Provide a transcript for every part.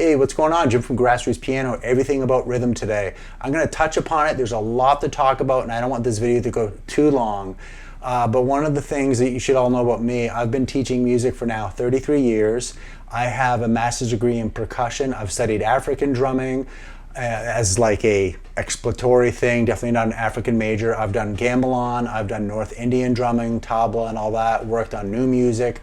Hey, what's going on? Jim from Grassroots Piano, everything about rhythm today. I'm going to touch upon it. There's a lot to talk about, and I don't want this video to go too long. But one of the things that you should all know about me, I've been teaching music for now 33 years. I have a master's degree in percussion. I've studied African drumming as like a exploratory thing, definitely not an African major. I've done gamelan, I've done North Indian drumming, tabla and all that, worked on new music.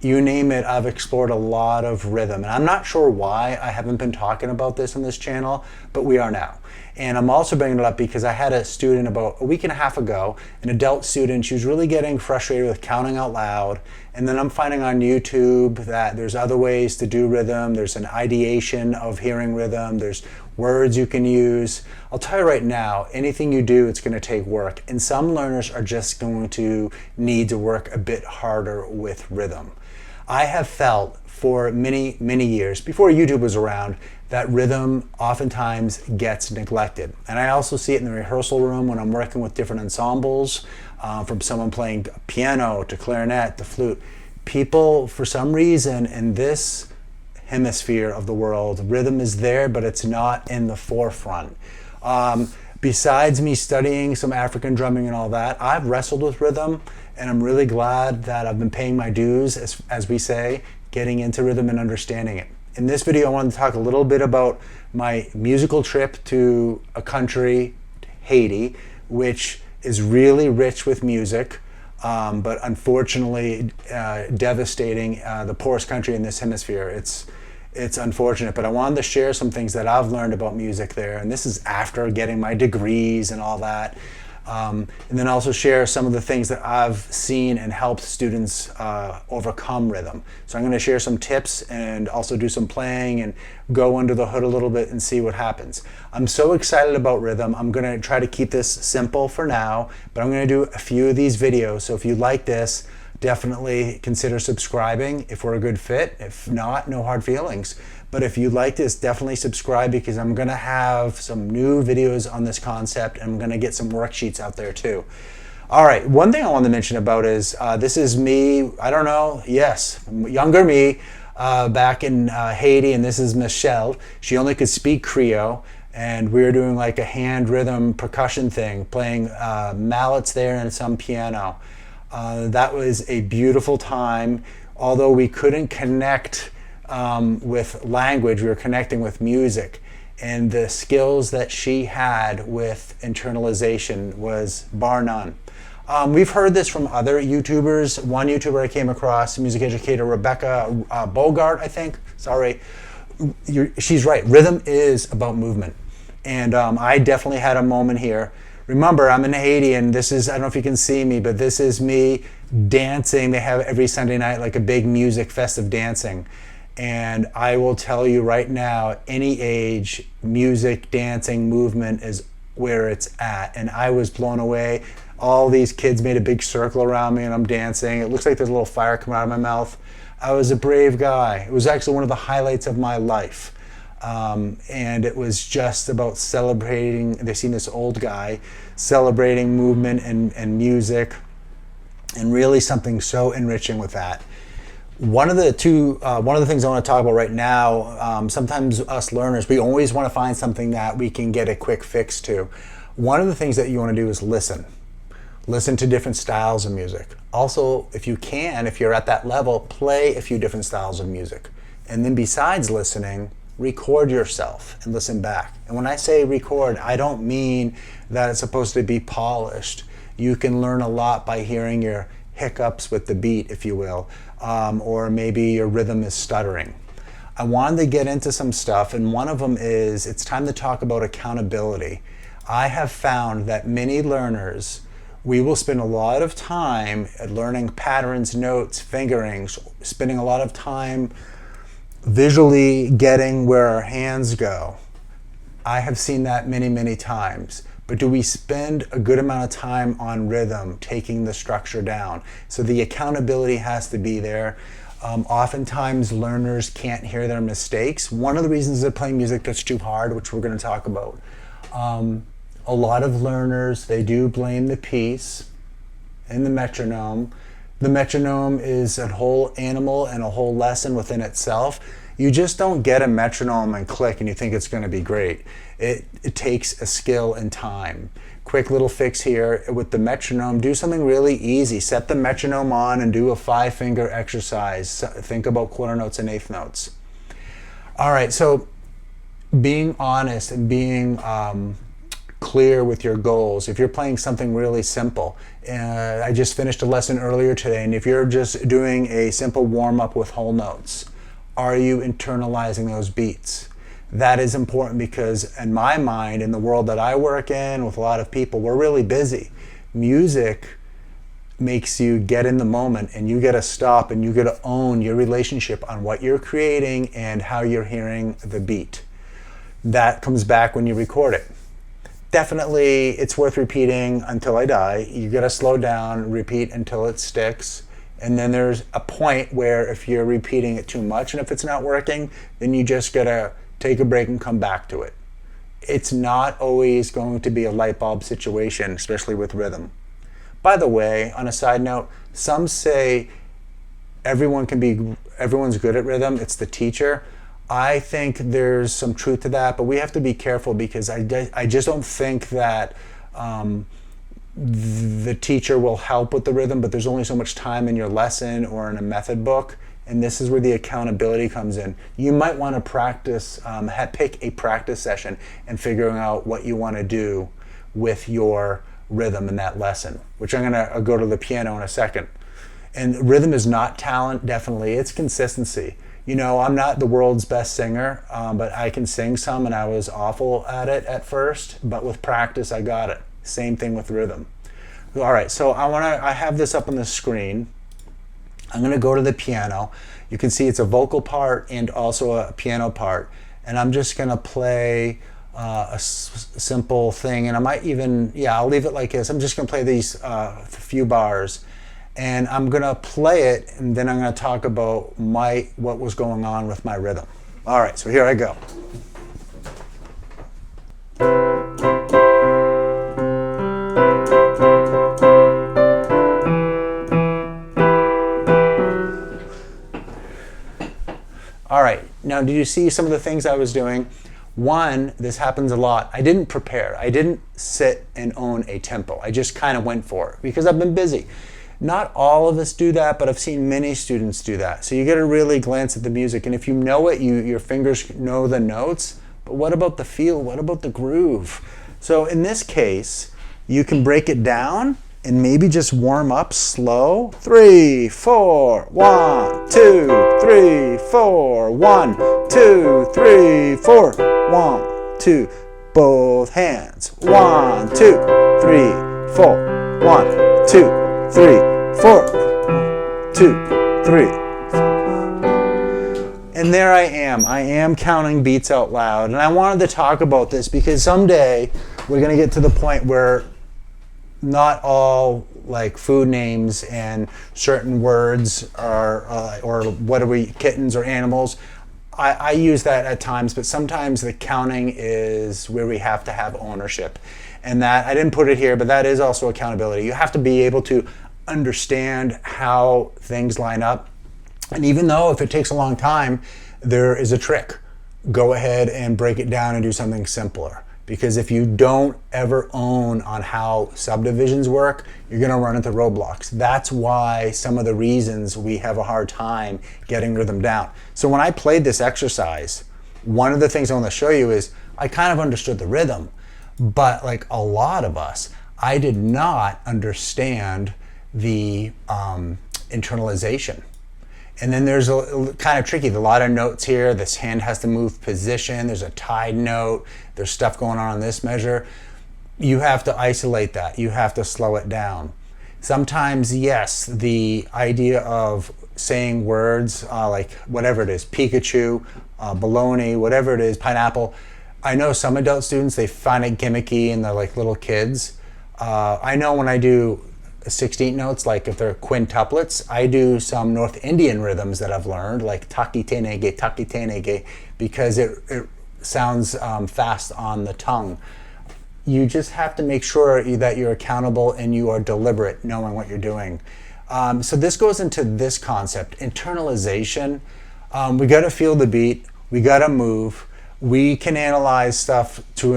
You name it, I've explored a lot of rhythm. And I'm not sure why I haven't been talking about this on this channel, but we are now. And I'm also bringing it up because I had a student about a week and a half ago, an adult student. She was really getting frustrated with counting out loud. And then I'm finding on YouTube that there's other ways to do rhythm. There's an ideation of hearing rhythm. There's words you can use. I'll tell you right now, anything you do, it's going to take work. And some learners are just going to need to work a bit harder with rhythm. I have felt for many, many years, before YouTube was around, that rhythm oftentimes gets neglected. And I also see it in the rehearsal room when I'm working with different ensembles, from someone playing piano to clarinet to flute. People, for some reason, in this hemisphere of the world, rhythm is there, but it's not in the forefront. Besides me studying some African drumming and all that, I've wrestled with rhythm, and I'm really glad that I've been paying my dues, as we say, getting into rhythm and understanding it. In this video, I wanted to talk a little bit about my musical trip to a country, Haiti, which is really rich with music, but unfortunately devastating, the poorest country in this hemisphere. It's unfortunate, but I wanted to share some things that I've learned about music there, and this is after getting my degrees and all that. And then also share some of the things that I've seen and helped students overcome rhythm. So I'm going to share some tips and also do some playing and go under the hood a little bit and see what happens. I'm so excited about rhythm. I'm going to try to keep this simple for now, but I'm going to do a few of these videos. So if you like this, definitely consider subscribing if we're a good fit. If not, no hard feelings. But if you like this, definitely subscribe, because I'm going to have some new videos on this concept, and I'm going to get some worksheets out there too. All right, one thing I want to mention about is this is me, I don't know, yes, younger me, back in Haiti, and this is Michelle. She only could speak Creole, and we were doing like a hand rhythm percussion thing, playing mallets there and some piano. That was a beautiful time. Although we couldn't connect with language, we were connecting with music. And the skills that she had with internalization was bar none. We've heard this from other YouTubers. One YouTuber I came across, music educator Rebecca Bogart, I think. Sorry. She's right. Rhythm is about movement. And I definitely had a moment here. Remember, I'm in Haiti, and this is, I don't know if you can see me, but this is me dancing. They have every Sunday night like a big music festive dancing. And I will tell you right now, any age, music, dancing, movement is where it's at. And I was blown away. All these kids made a big circle around me, and I'm dancing. It looks like there's a little fire coming out of my mouth. I was a brave guy. It was actually one of the highlights of my life. And it was just about celebrating. They seen this old guy celebrating movement and music, and really something so enriching with that. One of the things I want to talk about right now, sometimes us learners, we always want to find something that we can get a quick fix to. One of the things that you want to do is listen. Listen to different styles of music. Also, if you can, if you're at that level, play a few different styles of music. And then besides listening, record yourself and listen back. And when I say record, I don't mean that it's supposed to be polished. You can learn a lot by hearing your hiccups with the beat, if you will, or maybe your rhythm is stuttering. I wanted to get into some stuff, and one of them is it's time to talk about accountability. I have found that many learners, we will spend a lot of time at learning patterns, notes, fingerings, spending a lot of time visually getting where our hands go. I have seen that many, many times. But do we spend a good amount of time on rhythm, taking the structure down? So the accountability has to be there. Oftentimes learners can't hear their mistakes. One of the reasons they're playing music that's too hard, which we're going to talk about. A lot of learners, they do blame the piece and the metronome. The metronome is a whole animal and a whole lesson within itself. You just don't get a metronome and click and you think it's going to be great. It takes a skill and time. Quick little fix here with the metronome, do something really easy. Set the metronome on and do a 5-finger exercise. Think about quarter notes and eighth notes. All right, so being honest and being clear with your goals. If you're playing something really simple, I just finished a lesson earlier today, and if you're just doing a simple warm-up with whole notes, are you internalizing those beats? That is important because in my mind, in the world that I work in with a lot of people, we're really busy. Music makes you get in the moment, and you get to stop and you get to own your relationship on what you're creating and how you're hearing the beat. That comes back when you record it. Definitely, it's worth repeating until I die. You gotta slow down, repeat until it sticks. And then there's a point where if you're repeating it too much and if it's not working, then you just gotta take a break and come back to it. It's not always going to be a light bulb situation, especially with rhythm. By the way, on a side note, some say everyone's good at rhythm, it's the teacher. I think there's some truth to that, but we have to be careful because I just don't think that the teacher will help with the rhythm, but there's only so much time in your lesson or in a method book, and this is where the accountability comes in. You might want to practice, pick a practice session and figuring out what you want to do with your rhythm in that lesson, which I'm going to go to the piano in a second. And rhythm is not talent, definitely, it's consistency. You know, I'm not the world's best singer, but I can sing some, and I was awful at it at first, but with practice I got it. Same thing with rhythm. All right, so I have this up on the screen. I'm gonna go to the piano. You can see it's a vocal part and also a piano part, and I'm just gonna play a simple thing, and I might even, I'll leave it like this. I'm just gonna play these few bars. And I'm gonna play it, and then I'm gonna talk about what was going on with my rhythm. All right, so here I go. All right, now did you see some of the things I was doing? One, this happens a lot. I didn't prepare. I didn't sit and own a tempo. I just kind of went for it because I've been busy. Not all of us do that, but I've seen many students do that. So you got to really glance at the music, and if you know it, your fingers know the notes, but what about the feel? What about the groove? So in this case, you can break it down and maybe just warm up slow. 3, 4, 1, 2, 3, 4, 1, 2, 3, 4, 1, 2. Both hands. 1, 2, 3, 4, 1, 2, 3, 4, 2, 3. And there I am counting beats out loud. And I wanted to talk about this because someday we're going to get to the point where not all like food names and certain words are, or what are we, kittens or animals. I use that at times, but sometimes the counting is where we have to have ownership. And that, I didn't put it here, but that is also accountability. You have to be able to understand how things line up. And even though if it takes a long time, there is a trick. Go ahead and break it down and do something simpler. Because if you don't ever own on how subdivisions work, you're going to run into roadblocks. That's why some of the reasons we have a hard time getting rhythm down. So when I played this exercise, one of the things I want to show you is I kind of understood the rhythm, but like a lot of us, I did not understand the internalization. And then there's a kind of tricky, a lot of notes here. This hand has to move position. There's a tied note. There's stuff going on this measure. You have to isolate that. You have to slow it down. Sometimes, yes, the idea of saying words like whatever it is, Pikachu, bologna, whatever it is, pineapple. I know some adult students, they find it gimmicky and they're like little kids. I know when I do 16th notes, like if they're quintuplets, I do some North Indian rhythms that I've learned, like taki tenege, because it sounds fast on the tongue. You just have to make sure that you're accountable and you are deliberate, knowing what you're doing. So this goes into this concept, internalization. We got to feel the beat. We got to move. We can analyze stuff to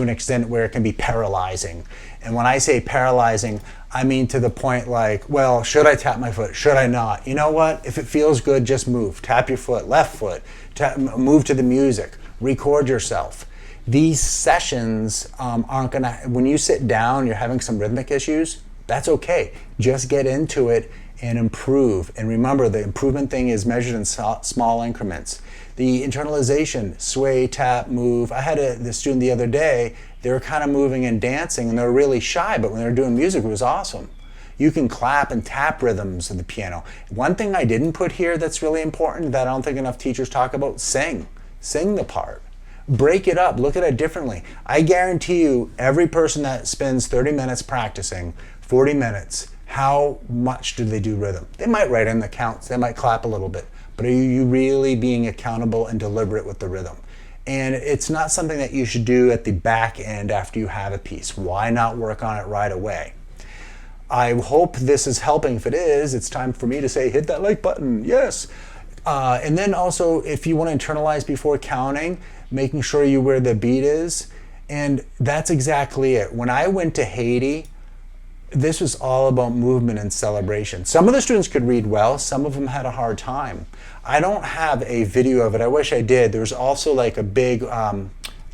an extent where it can be paralyzing. And when I say paralyzing, I mean to the point like, well, should I tap my foot? Should I not? You know what? If it feels good, just move. Tap your foot, left foot. Move to the music. Record yourself. These sessions aren't gonna, when you sit down, you're having some rhythmic issues, that's okay. Just get into it and improve. And remember, the improvement thing is measured in small increments. The internalization, sway, tap, move. I had the student the other day, they were kind of moving and dancing and they were really shy, but when they were doing music, it was awesome. You can clap and tap rhythms of the piano. One thing I didn't put here that's really important that I don't think enough teachers talk about, sing. Sing the part. Break it up, look at it differently. I guarantee you, every person that spends 30 minutes practicing, 40 minutes, how much do they do rhythm? They might write in the counts, they might clap a little bit, but are you really being accountable and deliberate with the rhythm? And it's not something that you should do at the back end after you have a piece. Why not work on it right away? I hope this is helping. If it is, it's time for me to say, hit that like button, yes. And then also, if you want to internalize before counting, making sure you where the beat is. And that's exactly it. When I went to Haiti, this was all about movement and celebration. Some of the students could read well, some of them had a hard time. I don't have a video of it, I wish I did. There was also like a big, I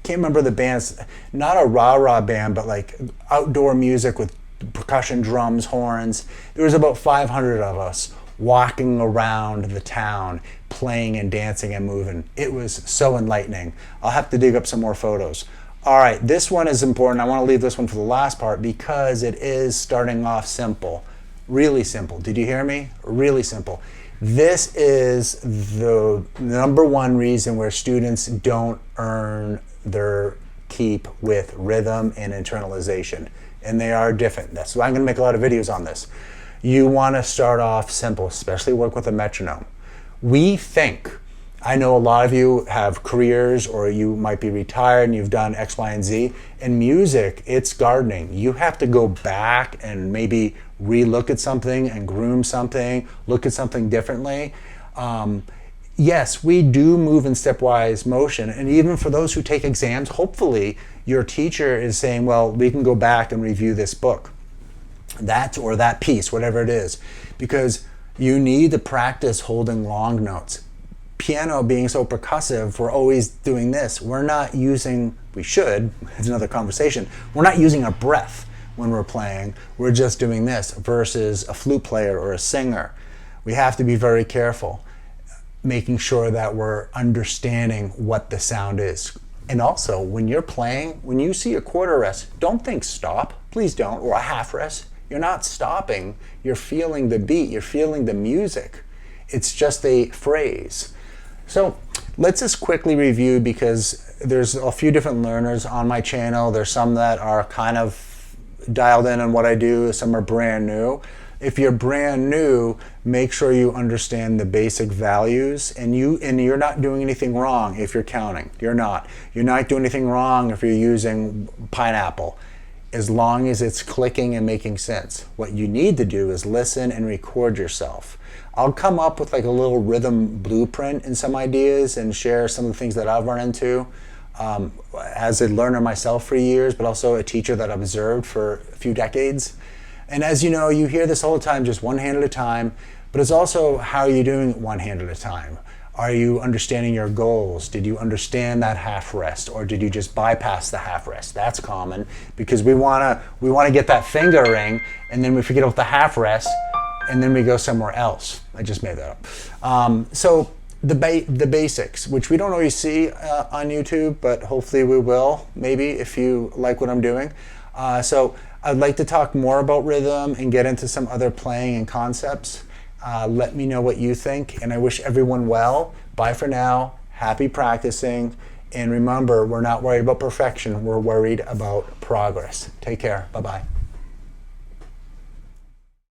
can't remember the band's, not a rah-rah band, but like outdoor music with percussion, drums, horns. There was about 500 of us walking around the town, playing and dancing and moving. It was so enlightening. I'll have to dig up some more photos. All right, this one is important. I want to leave this one for the last part because it is starting off simple. Really simple. Did you hear me? Really simple. This is the number one reason where students don't earn their keep with rhythm and internalization. And they are different. That's why I'm going to make a lot of videos on this. You want to start off simple, especially work with a metronome. We think, I know a lot of you have careers or you might be retired and you've done X, Y, and Z. In music, it's gardening. You have to go back and maybe re-look at something and groom something, look at something differently. Yes, we do move in stepwise motion. And even for those who take exams, hopefully your teacher is saying, well, we can go back and review this book. That or that piece, whatever it is. Because you need to practice holding long notes. Piano being so percussive, we're always doing this. We're not using, we should, it's another conversation, we're not using our breath when we're playing. We're just doing this versus a flute player or a singer. We have to be very careful, making sure that we're understanding what the sound is. And also, when you're playing, when you see a quarter rest, don't think stop, please don't, or a half rest. You're not stopping, you're feeling the beat, you're feeling the music. It's just a phrase. So let's just quickly review because there's a few different learners on my channel. There's some that are kind of dialed in on what I do, some are brand new. If you're brand new, make sure you understand the basic values and you're not doing anything wrong if you're counting. You're not. You're not doing anything wrong if you're using pineapple, as long as it's clicking and making sense. What you need to do is listen and record yourself. I'll come up with like a little rhythm blueprint and some ideas and share some of the things that I've run into as a learner myself for years, but also a teacher that I've observed for a few decades. And as you know, you hear this all the time, just one hand at a time, but it's also how are you doing it one hand at a time? Are you understanding your goals? Did you understand that half rest, or did you just bypass the half rest? That's common because we wanna get that finger ring, and then we forget about the half rest, and then we go somewhere else. I just made that up. So the basics, which we don't always see on YouTube, but hopefully we will, maybe if you like what I'm doing. So I'd like to talk more about rhythm and get into some other playing and concepts. Let me know what you think, and I wish everyone well. Bye for now. Happy practicing. And remember, we're not worried about perfection. We're worried about progress. Take care. Bye-bye.